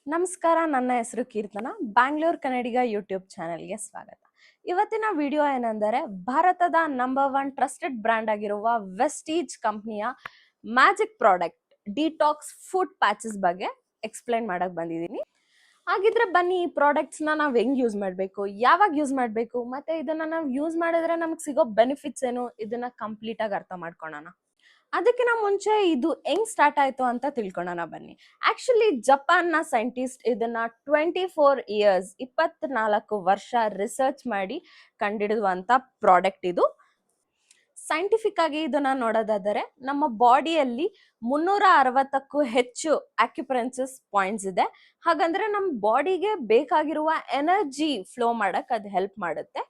ನಮಸ್ಕಾರ, ನನ್ನ ಹೆಸರು ಕೀರ್ತನ. ಬ್ಯಾಂಗ್ಳೂರ್ ಕನ್ನಡಿಗ ಯೂಟ್ಯೂಬ್ ಚಾನೆಲ್ಗೆ ಸ್ವಾಗತ. ಇವತ್ತಿನ ವಿಡಿಯೋ ಏನೆಂದರೆ ಭಾರತದ ನಂಬರ್ 1 ಟ್ರಸ್ಟೆಡ್ ಬ್ರ್ಯಾಂಡ್ ಆಗಿರುವ ವೆಸ್ಟೀಜ್ ಕಂಪ್ನಿಯ magic product detox foot patches ಬಗ್ಗೆ ಎಕ್ಸ್ಪ್ಲೈನ್ ಮಾಡಕ್ ಬಂದಿದ್ದೀನಿ. ಹಾಗಿದ್ರೆ ಬನ್ನಿ, ಈ ಪ್ರಾಡಕ್ಟ್ಸ್ನ ನಾವು ಹೆಂಗ್ ಯೂಸ್ ಮಾಡಬೇಕು, ಯಾವಾಗ ಯೂಸ್ ಮಾಡಬೇಕು, ಮತ್ತೆ ಇದನ್ನ ನಾವು ಯೂಸ್ ಮಾಡಿದ್ರೆ ನಮ್ಗೆ ಸಿಗೋ ಬೆನಿಫಿಟ್ಸ್ ಏನು, ಇದನ್ನ ಕಂಪ್ಲೀಟ್ ಆಗಿ ಅರ್ಥ ಮಾಡ್ಕೊಳ್ಳೋಣ. ಅದಕ್ಕಿಂತ ಮುಂಚೆ ಇದು ಹೆಂಗ್ ಸ್ಟಾರ್ಟ್ ಆಯ್ತು ಅಂತ ತಿಳ್ಕೊಳ್ಳೋಣ ಬನ್ನಿ. ಆಕ್ಚುಲಿ ಜಪಾನ್ನ ಸೈಂಟಿಸ್ಟ್ ಇದನ್ನ 24 ಇಯರ್ಸ್ 24 ವರ್ಷ ರಿಸರ್ಚ್ ಮಾಡಿ ಕಂಡಿಡಿದುವಂತ ಪ್ರಾಡಕ್ಟ್ ಇದು. ಸೈಂಟಿಫಿಕ್ ಆಗಿ ಇದನ್ನ ನೋಡೋದಾದರೆ ನಮ್ಮ ಬಾಡಿಯಲ್ಲಿ 360ಕ್ಕೂ ಹೆಚ್ಚು ಆಕ್ಯುಪ್ರೆನ್ಸಸ್ ಪಾಯಿಂಟ್ಸ್ ಇದೆ. ಹಾಗಂದ್ರೆ ನಮ್ಮ ಬಾಡಿಗೆ ಬೇಕಾಗಿರುವ ಎನರ್ಜಿ ಫ್ಲೋ ಮಾಡಕ್ ಅದು ಹೆಲ್ಪ್ ಮಾಡುತ್ತೆ.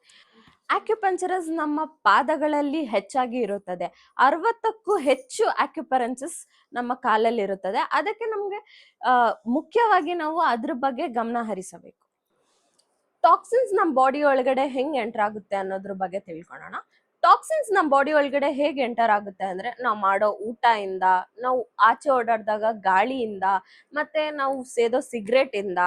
ಆಕ್ಯುಪಂಚರಸ್ ನಮ್ಮ ಪಾದಗಳಲ್ಲಿ ಹೆಚ್ಚಾಗಿ ಇರುತ್ತದೆ. 60ಕ್ಕೂ ಹೆಚ್ಚು ಆಕ್ಯುಪರೆನ್ಸಸ್ ನಮ್ಮ ಕಾಲಲ್ಲಿ ಇರುತ್ತದೆ. ಅದಕ್ಕೆ ನಮ್ಗೆ ಮುಖ್ಯವಾಗಿ ನಾವು ಅದ್ರ ಬಗ್ಗೆ ಗಮನ ಹರಿಸಬೇಕು. ಟಾಕ್ಸಿನ್ಸ್ ನಮ್ಮ ಬಾಡಿ ಒಳಗಡೆ ಹೆಂಗ್ ಎಂಟರ್ ಆಗುತ್ತೆ ಅನ್ನೋದ್ರ ಬಗ್ಗೆ ತಿಳ್ಕೊಳ್ಳೋಣ. ಟಾಕ್ಸಿನ್ಸ್ ನಮ್ಮ ಬಾಡಿ ಒಳಗಡೆ ಹೇಗೆ ಎಂಟರ್ ಆಗುತ್ತೆ ಅಂದ್ರೆ ನಾವು ಮಾಡೋ ಊಟ ಇಂದ, ನಾವು ಆಚೆ ಓಡಾಡಿದಾಗ ಗಾಳಿಯಿಂದ, ಮತ್ತೆ ನಾವು ಸೇದೋ ಸಿಗರೇಟ್ ಇಂದ,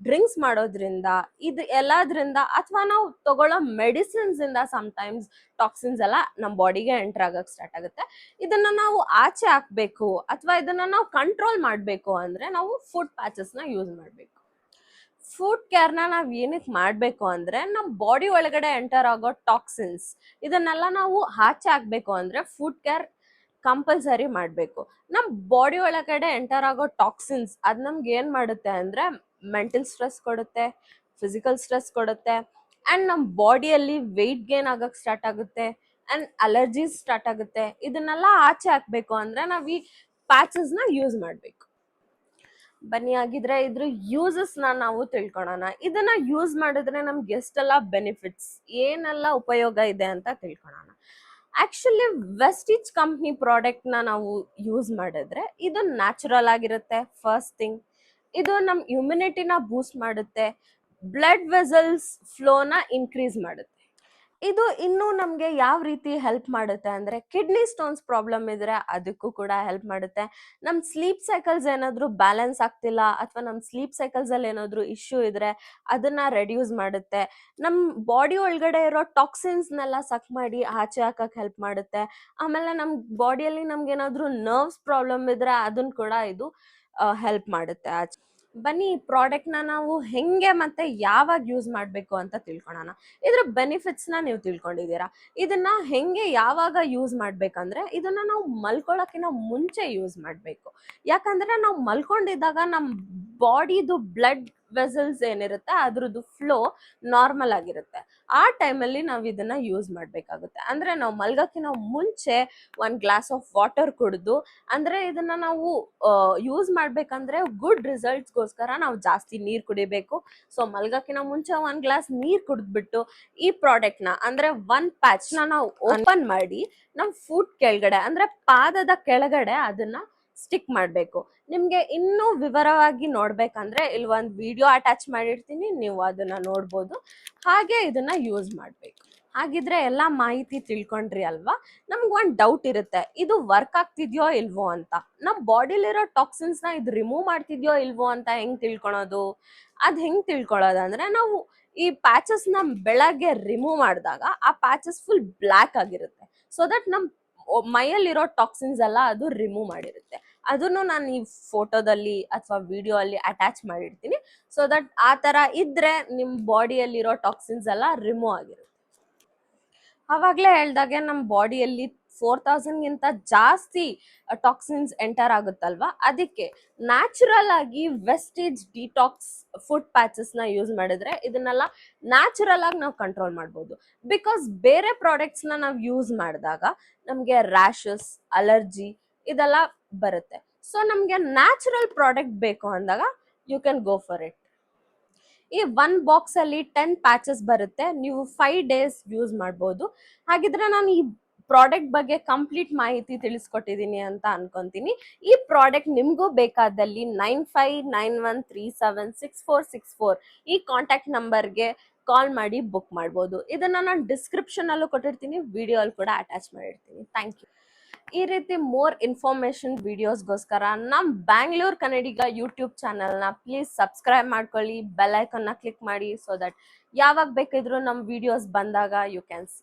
ಡ್ರಿಂಕ್ಸ್ ಮಾಡೋದ್ರಿಂದ, ಇದು ಎಲ್ಲದ್ರಿಂದ, ಅಥವಾ ನಾವು ತಗೊಳ್ಳೋ ಮೆಡಿಸಿನ್ಸ್ ಇಂದ ಸಮ್ಟೈಮ್ಸ್ ಟಾಕ್ಸಿನ್ಸ್ ಎಲ್ಲ ನಮ್ಮ ಬಾಡಿಗೆ ಎಂಟರ್ ಆಗಕ್ ಸ್ಟಾರ್ಟ್ ಆಗುತ್ತೆ. ಇದನ್ನ ನಾವು ಆಚೆ ಹಾಕ್ಬೇಕು ಅಥವಾ ಇದನ್ನ ನಾವು ಕಂಟ್ರೋಲ್ ಮಾಡ್ಬೇಕು ಅಂದ್ರೆ ನಾವು ಫುಡ್ ಪ್ಯಾಚಸ್ ನ ಯೂಸ್ ಮಾಡ್ಬೇಕು. ಫುಡ್ ಕೇರ್ನ ನಾವ್ ಏನಕ್ಕೆ ಮಾಡ್ಬೇಕು ಅಂದ್ರೆ ನಮ್ ಬಾಡಿ ಒಳಗಡೆ ಎಂಟರ್ ಆಗೋ ಟಾಕ್ಸಿನ್ಸ್ ಇದನ್ನೆಲ್ಲ ನಾವು ಆಚೆ ಹಾಕ್ಬೇಕು ಅಂದ್ರೆ ಫುಡ್ ಕೇರ್ ಕಂಪಲ್ಸರಿ ಮಾಡ್ಬೇಕು. ನಮ್ ಬಾಡಿ ಒಳಗಡೆ ಎಂಟರ್ ಆಗೋ ಟಾಕ್ಸಿನ್ಸ್ ಅದ್ ನಮ್ಗೆ ಏನ್ ಮಾಡುತ್ತೆ ಅಂದ್ರೆ ಮೆಂಟಲ್ ಸ್ಟ್ರೆಸ್ ಕೊಡುತ್ತೆ, ಫಿಸಿಕಲ್ ಸ್ಟ್ರೆಸ್ ಕೊಡುತ್ತೆ, ಅಂಡ್ ನಮ್ ಬಾಡಿಯಲ್ಲಿ ವೆಯ್ಟ್ ಗೇನ್ ಆಗಕ್ ಸ್ಟಾರ್ಟ್ ಆಗುತ್ತೆ, ಅಂಡ್ ಅಲರ್ಜೀಸ್ ಸ್ಟಾರ್ಟ್ ಆಗುತ್ತೆ. ಇದನ್ನೆಲ್ಲ ಆಚೆ ಹಾಕ್ಬೇಕು ಅಂದ್ರೆ ನಾವ್ ಈ ಪ್ಯಾಚಸ್ ನ ಯೂಸ್ ಮಾಡ್ಬೇಕು. ಬನ್ನಿ, ಆಗಿದ್ರೆ ಇದ್ರ ಯೂಸಸ್ ನಾವು ತಿಳ್ಕೊಳ್ಳೋಣ. ಇದನ್ನ ಯೂಸ್ ಮಾಡಿದ್ರೆ ನಮ್ಗೆ ಎಷ್ಟೆಲ್ಲ ಬೆನಿಫಿಟ್ಸ್, ಏನೆಲ್ಲ ಉಪಯೋಗ ಇದೆ ಅಂತ ತಿಳ್ಕೊಳ್ಳೋಣ. ಆಕ್ಚುಲಿ ವೆಸ್ಟೀಜ್ ಕಂಪ್ನಿ ಪ್ರಾಡಕ್ಟ್ ನಾವು ಯೂಸ್ ಮಾಡಿದ್ರೆ ಇದು ನ್ಯಾಚುರಲ್ ಆಗಿರುತ್ತೆ. ಫಸ್ಟ್ ಥಿಂಗ್, ಇದು ನಮ್ ಇಮ್ಯುನಿಟಿನ ಬೂಸ್ಟ್ ಮಾಡುತ್ತೆ, ಬ್ಲಡ್ ವೆಸಲ್ಸ್ ಫ್ಲೋನ ಇನ್ಕ್ರೀಸ್ ಮಾಡುತ್ತೆ. ಇದು ಇನ್ನು ನಮ್ಗೆ ಯಾವ ರೀತಿ ಹೆಲ್ಪ್ ಮಾಡುತ್ತೆ ಅಂದ್ರೆ ಕಿಡ್ನಿ ಸ್ಟೋನ್ಸ್ ಪ್ರಾಬ್ಲಮ್ ಇದ್ರೆ ಅದಕ್ಕೂ ಕೂಡ ಹೆಲ್ಪ್ ಮಾಡುತ್ತೆ. ನಮ್ ಸ್ಲೀಪ್ ಸೈಕಲ್ಸ್ ಏನಾದ್ರು ಬ್ಯಾಲೆನ್ಸ್ ಆಗ್ತಿಲ್ಲ ಅಥವಾ ನಮ್ ಸ್ಲೀಪ್ ಸೈಕಲ್ಸ್ ಅಲ್ಲಿ ಏನಾದ್ರು ಇಶ್ಯೂ ಇದ್ರೆ ಅದನ್ನ ರೆಡ್ಯೂಸ್ ಮಾಡುತ್ತೆ. ನಮ್ ಬಾಡಿ ಒಳಗಡೆ ಇರೋ ಟಾಕ್ಸಿನ್ಸ್ನೆಲ್ಲ ಸಕ್ ಮಾಡಿ ಆಚೆ ಹಾಕಕ್ ಹೆಲ್ಪ್ ಮಾಡುತ್ತೆ. ಆಮೇಲೆ ನಮ್ ಬಾಡಿಯಲ್ಲಿ ನಮ್ಗೆ ಏನಾದ್ರು ನರ್ವ್ಸ್ ಪ್ರಾಬ್ಲಮ್ ಇದ್ರೆ ಅದನ್ನ ಕೂಡ ಇದು ಹೆಲ್ಪ್ ಮಾಡುತ್ತೆ ಆಚೆ. ಬನ್ನಿ, ಈ ಪ್ರಾಡಕ್ಟ್ನ ನಾವು ಹೆಂಗೆ ಮತ್ತೆ ಯಾವಾಗ ಯೂಸ್ ಮಾಡಬೇಕು ಅಂತ ತಿಳ್ಕೊಳ್ಳೋಣ. ಇದ್ರ ಬೆನಿಫಿಟ್ಸ್ನ ನೀವು ತಿಳ್ಕೊಂಡಿದ್ದೀರಾ. ಇದನ್ನ ಹೆಂಗೆ ಯಾವಾಗ ಯೂಸ್ ಮಾಡ್ಬೇಕಂದ್ರೆ ಇದನ್ನ ನಾವು ಮಲ್ಕೊಳ್ಳೋಕ್ಕಿಂತ ಮುಂಚೆ ಯೂಸ್ ಮಾಡಬೇಕು. ಯಾಕಂದ್ರೆ ನಾವು ಮಲ್ಕೊಂಡಿದ್ದಾಗ ನಮ್ಮ ಬಾಡಿದು ಬ್ಲಡ್ ವೆಸಲ್ಸ್ ಏನಿರುತ್ತೆ ಅದ್ರದ್ದು ಫ್ಲೋ ನಾರ್ಮಲ್ ಆಗಿರುತ್ತೆ. ಆ ಟೈಮಲ್ಲಿ ನಾವು ಇದನ್ನ ಯೂಸ್ ಮಾಡಬೇಕಾಗುತ್ತೆ. ಅಂದ್ರೆ ನಾವು ಮಲ್ಗಕ್ಕಿಂತ ಮುಂಚೆ 1 ಗ್ಲಾಸ್ ಆಫ್ ವಾಟರ್ ಕುಡಿದು, ಅಂದ್ರೆ ಇದನ್ನ ನಾವು ಯೂಸ್ ಮಾಡ್ಬೇಕಂದ್ರೆ ಗುಡ್ ರಿಸಲ್ಟ್ಸ್ಗೋಸ್ಕರ ನಾವು ಜಾಸ್ತಿ ನೀರು ಕುಡಿಬೇಕು. ಸೊ ಮಲ್ಗಕ್ಕಿಂತ ಮುಂಚೆ 1 ಗ್ಲಾಸ್ ನೀರು ಕುಡಿದ್ಬಿಟ್ಟು ಈ ಪ್ರಾಡಕ್ಟ್ನ ಅಂದ್ರೆ 1 ಪ್ಯಾಚ್ನ ನಾವು ಓಪನ್ ಮಾಡಿ ನಮ್ ಫುಟ್ ಕೆಳಗಡೆ ಅಂದ್ರೆ ಪಾದದ ಕೆಳಗಡೆ ಅದನ್ನ ಸ್ಟಿಕ್ ಮಾಡಬೇಕು. ನಿಮ್ಗೆ ಇನ್ನೂ ವಿವರವಾಗಿ ನೋಡ್ಬೇಕಂದ್ರೆ ಇಲ್ಲಿ ಒಂದು ವಿಡಿಯೋ ಅಟ್ಯಾಚ್ ಮಾಡಿರ್ತೀನಿ, ನೀವು ಅದನ್ನ ನೋಡ್ಬೋದು. ಹಾಗೆ ಇದನ್ನ ಯೂಸ್ ಮಾಡ್ಬೇಕು. ಹಾಗಿದ್ರೆ ಎಲ್ಲಾ ಮಾಹಿತಿ ತಿಳ್ಕೊಂಡ್ರಿ ಅಲ್ವಾ? ನಮ್ಗೆ ಒಂದು ಡೌಟ್ ಇರುತ್ತೆ, ಇದು ವರ್ಕ್ ಆಗ್ತಿದ್ಯೋ ಇಲ್ವೋ ಅಂತ. ನಮ್ ಬಾಡಿಲಿರೋ ಟಾಕ್ಸಿನ್ಸ್ ನ ಇದು ರಿಮೂವ್ ಮಾಡ್ತಿದ್ಯೋ ಇಲ್ವೋ ಅಂತ ಹೆಂಗ್ ತಿಳ್ಕೊಳೋದು? ಅದ್ ಹೆಂಗ್ ತಿಳ್ಕೊಳ್ಳೋದಂದ್ರೆ ನಾವು ಈ ಪ್ಯಾಚಸ್ ನ ಬೆಳಗ್ಗೆ ರಿಮೂವ್ ಮಾಡಿದಾಗ ಆ ಪ್ಯಾಚಸ್ ಫುಲ್ ಬ್ಲ್ಯಾಕ್ ಆಗಿರುತ್ತೆ. ಸೊ ದಟ್ ನಮ್ ಮೈಯಲ್ಲಿರೋ ಟಾಕ್ಸಿನ್ಸ್ ಎಲ್ಲ ಅದು ರಿಮೂವ್ ಮಾಡಿರುತ್ತೆ. ಅದನ್ನು ನಾನು ಈ ಫೋಟೋದಲ್ಲಿ ಅಥವಾ ವಿಡಿಯೋ ಅಲ್ಲಿ ಅಟ್ಯಾಚ್ ಮಾಡಿರ್ತೀನಿ. ಸೊ ದಟ್ ಆ ತರ ಇದ್ರೆ ನಿಮ್ ಬಾಡಿಯಲ್ಲಿರೋ ಟಾಕ್ಸಿನ್ಸ್ ಎಲ್ಲ ರಿಮೂವ್ ಆಗಿರುತ್ತೆ. ಅವಾಗ್ಲೇ ಹೇಳ್ದಾಗೆ ನಮ್ಮ ಬಾಡಿಯಲ್ಲಿ 4000ಗಿಂತ ಜಾಸ್ತಿ ಟಾಕ್ಸಿನ್ಸ್ ಎಂಟರ್ ಆಗುತ್ತಲ್ವಾ, ಅದಕ್ಕೆ ನ್ಯಾಚುರಲ್ ಆಗಿ ವೆಸ್ಟೇಜ್ ಡಿಟಾಕ್ಸ್ ಫುಡ್ ಪ್ಯಾಚಸ್ ನ ಯೂಸ್ ಮಾಡಿದ್ರೆ ಇದನ್ನೆಲ್ಲ ನ್ಯಾಚುರಲ್ ಆಗಿ ನಾವು ಕಂಟ್ರೋಲ್ ಮಾಡ್ಬೋದು. ಬಿಕಾಸ್ ಬೇರೆ ಪ್ರಾಡಕ್ಟ್ಸ್ ನ ನಾವು ಯೂಸ್ ಮಾಡಿದಾಗ ನಮ್ಗೆ ರ್ಯಾಷಸ್, ಅಲರ್ಜಿ ಇದೆಲ್ಲ ಬರುತ್ತೆ. ಸೊ ನಮ್ಗೆ ನ್ಯಾಚುರಲ್ ಪ್ರಾಡಕ್ಟ್ ಬೇಕು ಅಂದಾಗ you can go for it. ಈ 1 ಬಾಕ್ಸ್ ಅಲ್ಲಿ 10 ಪ್ಯಾಚಸ್ ಬರುತ್ತೆ. ನೀವು 5 ಡೇಸ್ ಯೂಸ್ ಮಾಡ್ಬೋದು. ಹಾಗಿದ್ರೆ ನಾನು ಈ ಪ್ರಾಡಕ್ಟ್ ಬಗ್ಗೆ ಕಂಪ್ಲೀಟ್ ಮಾಹಿತಿ ತಿಳಿಸ್ಕೊಟ್ಟಿದ್ದೀನಿ ಅಂತ ಅನ್ಕೊಂತೀನಿ. ಈ ಪ್ರಾಡಕ್ಟ್ ನಿಮ್ಗೂ ಬೇಕಾದಲ್ಲಿ 9591376464 ಈ ಕಾಂಟ್ಯಾಕ್ಟ್ ನಂಬರ್ಗೆ ಕಾಲ್ ಮಾಡಿ ಬುಕ್ ಮಾಡ್ಬೋದು. ಇದನ್ನ ನಾನು ಡಿಸ್ಕ್ರಿಪ್ಷನ್ ಅಲ್ಲೂ ಕೊಟ್ಟಿರ್ತೀನಿ, ವಿಡಿಯೋ ಅಲ್ಲಿ ಕೂಡ ಅಟ್ಯಾಚ್ ಮಾಡಿರ್ತೀನಿ. Thank you. ಈ ರೀತಿ ಮೋರ್ ಇನ್ಫಾರ್ಮೇಶನ್ ವಿಡಿಯೋಸ್ಗೋಸ್ಕರ ನಮ್ಮ ಬ್ಯಾಂಗ್ಳೂರ್ ಕನ್ನಡಿಗ ಯೂಟ್ಯೂಬ್ ಚಾನಲ್ನ ಪ್ಲೀಸ್ ಸಬ್ಸ್ಕ್ರೈಬ್ ಮಾಡ್ಕೊಳ್ಳಿ, ಬೆಲ್ ಐಕನ್ನ ಕ್ಲಿಕ್ ಮಾಡಿ, ಸೊ ದಟ್ ಯಾವಾಗ ಬೇಕಿದ್ರು ನಮ್ಮ ವಿಡಿಯೋಸ್ ಬಂದಾಗ ಯು ಕ್ಯಾನ್ ಸಿ.